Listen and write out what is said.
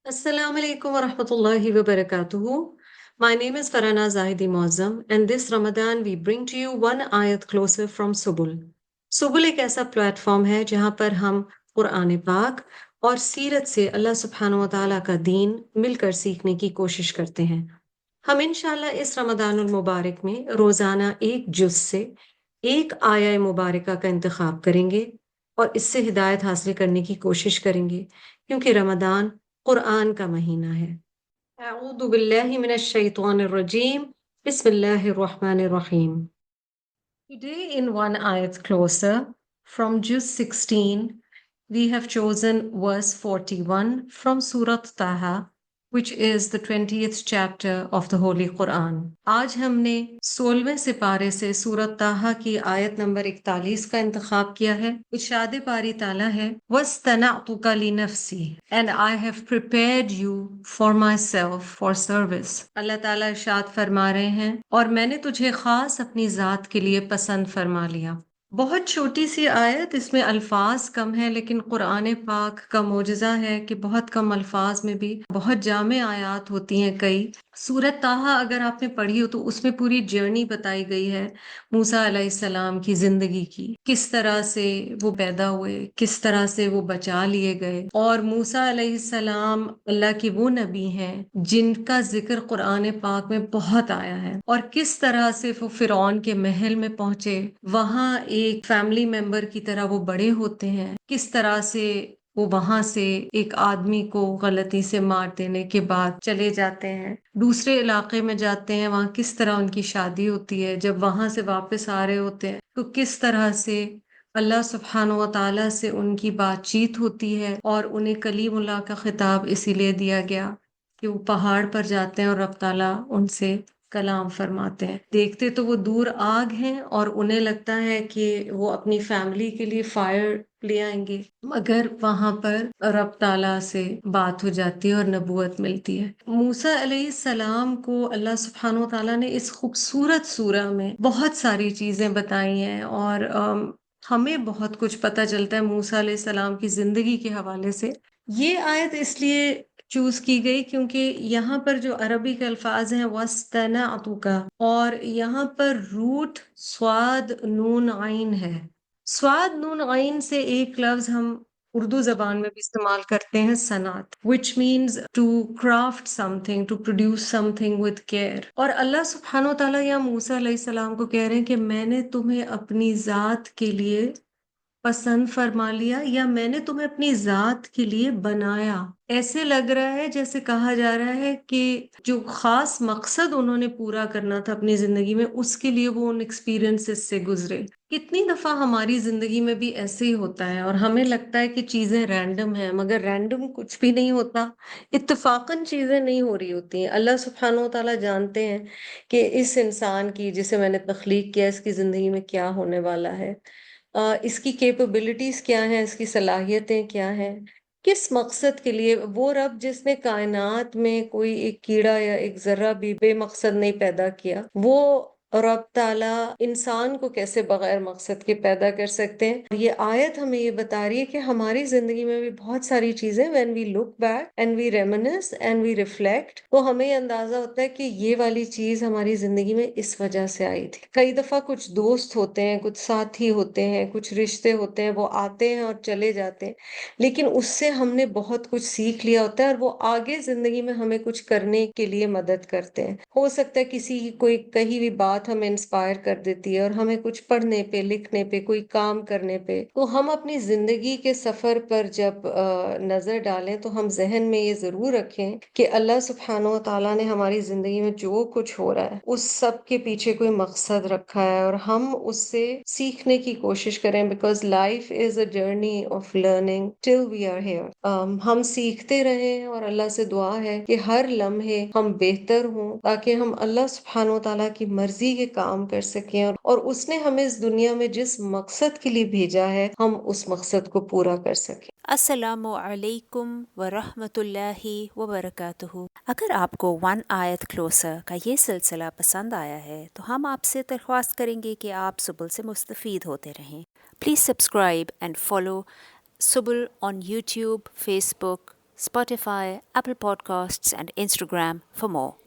Assalamu alaikum wa rahmatullahi wa barakatuhu. My name is Farana Zahidi Muazzam, and this Ramadan we bring to you one ayat closer from Subul. Subul एक ऐसा platform है जहाँ पर हम कुरान पाक और सीरत से अल्लाह सुब्हानहु व तआला का दीन मिलकर सीखने की कोशिश करते हैं। हम इंशाल्लाह इस रमदानुल मुबारक में रोजाना एक जुज से एक आया मुबारका का इंतखाब करेंगे और इससे हिदायत हासिल करने की कोशिश करेंगे क्योंकि रमदान कुरान का महीना है। अऊज़ु बिल्लाहि मिनश शैतानिर रजीम। बिस्मिल्लाहिर रहमानिर रहीम। Today in one ayat closer from Juz 16 we have chosen verse 41 from Surah Taha, which is the 20th chapter of the Holy Quran. आज हमने 16वें सिपारे से सूरत ताहा की आयत नंबर 41 का इंतखाब किया है। इरशाद बारी ताला है, वस्तनअतुका लिनफ्सी, and I have prepared you for myself for service. अल्लाह ताला इरशाद फरमा रहे हैं, और मैंने तुझे खास अपनी जात के लिए पसंद फरमा लिया। बहुत छोटी सी आयत, इसमें अल्फाज कम है, लेकिन कुरान पाक का मोजज़ा है कि बहुत कम अल्फाज में भी बहुत जामे आयात होती हैं। कई सूरत ताहा अगर आपने पढ़ी हो तो उसमें पूरी जर्नी बताई गई है मूसा अलैहिस्सलाम की जिंदगी की, किस तरह से वो पैदा हुए, किस तरह से वो बचा लिए गए। और मूसा अलैहिस्सलाम अल्लाह की वो नबी हैं जिनका जिक्र कुरान पाक में बहुत आया है, और किस तरह से वो फिरौन के महल में पहुंचे, वहां एक फैमिली मेंबर की तरह वो बड़े होते हैं, किस तरह से वो वहां से एक आदमी को गलती से मार देने के बाद चले जाते हैं, दूसरे इलाके में जाते हैं, वहां किस तरह उनकी शादी होती है, जब वहां से वापस आ रहे होते हैं तो किस तरह से अल्लाह सुब्हानहु व तआला से उनकी बातचीत होती है। और उन्हें कलीमुल्लाह का खिताब इसीलिए दिया गया कि वो पहाड़ पर जाते हैं और रब ताला उनसे कलाम फरमाते हैं। देखते तो वो दूर आग हैं और उन्हें लगता है कि वो अपनी फैमिली के लिए फायर ले आएंगे, मगर वहां पर रब ताला से बात हो जाती है और नबूवत मिलती है। मूसा अलैहिस्सलाम को अल्लाह सुब्हानहु व तआला ने इस खूबसूरत सूरा में बहुत सारी चीजें बताई हैं, और हमें बहुत कुछ पता चलता है मूसा अलैहिस्सलाम की जिंदगी के हवाले से। ये आयत इसलिए चूज की गई क्योंकि यहाँ पर जो अरबी के अल्फाज हैं वस्तनअतुका, और यहाँ पर रूट स्वाद नून आइन है। स्वाद नून आइन से एक लफ्ज हम उर्दू जबान में भी इस्तेमाल करते हैं, सनात, which means to craft something, to produce something with care. और अल्लाह सुब्हानहु व तआला या मूसा अलैहिस्सलाम को कह रहे हैं कि मैंने तुम्हें अपनी जात के लिए पसंद फरमा लिया, या मैंने तुम्हें अपनी जात के लिए बनाया। ऐसे लग रहा है जैसे कहा जा रहा है कि जो खास मकसद उन्होंने पूरा करना था अपनी जिंदगी में, उसके लिए वो उन एक्सपीरियंसेस से गुजरे। कितनी दफा हमारी जिंदगी में भी ऐसे ही होता है और हमें लगता है कि चीजें रैंडम हैं, मगर रैंडम कुछ भी नहीं होता, इत्तेफाकन चीजें नहीं हो रही होती हैं। अल्लाह सुब्हानहु व तआला जानते हैं कि इस इंसान की जिसे मैंने तख्लीक किया, इसकी जिंदगी में क्या होने वाला है, इसकी कैपेबिलिटीज क्या हैं, इसकी सलाहियतें क्या हैं, किस मकसद के लिए। वो रब जिसने कायनात में कोई एक कीड़ा या एक जर्रा भी बेमकसद नहीं पैदा किया, वो रब ताला इंसान को कैसे बगैर मकसद के पैदा कर सकते हैं। ये आयत हमें ये बता रही है कि हमारी जिंदगी में भी बहुत सारी चीजें, when we look back and we reminisce and we reflect, तो हमें ये अंदाजा होता है कि ये वाली चीज हमारी जिंदगी में इस वजह से आई थी। कई दफा कुछ दोस्त होते हैं, कुछ साथी होते हैं, कुछ रिश्ते होते हैं, वो आते हैं और चले जाते हैं, लेकिन उससे हमने बहुत कुछ सीख लिया होता है और वो आगे जिंदगी में हमें कुछ करने के लिए मदद करते हैं। हो सकता है किसी की कोई कही हुई बात हमें इंस्पायर कर देती है और हमें कुछ पढ़ने पे, लिखने पे, कोई काम करने पे, तो हम अपनी जिंदगी के सफर पर जब नजर डालें तो हम जहन में ये जरूर रखें कि अल्लाह सुब्हानहु व तआला ने हमारी जिंदगी में जो कुछ हो रहा है उस सब के पीछे कोई मकसद रखा है, और हम उससे सीखने की कोशिश करें, because life is a journey of learning till we are here. हम सीखते रहें और अल्लाह से दुआ है कि हर लम्हे हम बेहतर हों, ताकि हम अल्लाह सुब्हानहु व तआला की मर्जी के काम कर सकें, और उसने हमें इस दुनिया में जिस मकसद के लिए भेजा है हम उस मकसद को पूरा कर सकें। अस्सलामु अलैकुम व रहमतुल्लाहि व बरकातुहू। अगर आपको वन आयत क्लोसर का ये सिलसिला पसंद आया है तो हम आपसे दरख्वास्त करेंगे कि आप सुबुल से मुस्तफ़ीद होते रहें। Please subscribe and follow Subul on YouTube, Facebook, Spotify, Apple Podcasts and Instagram for more.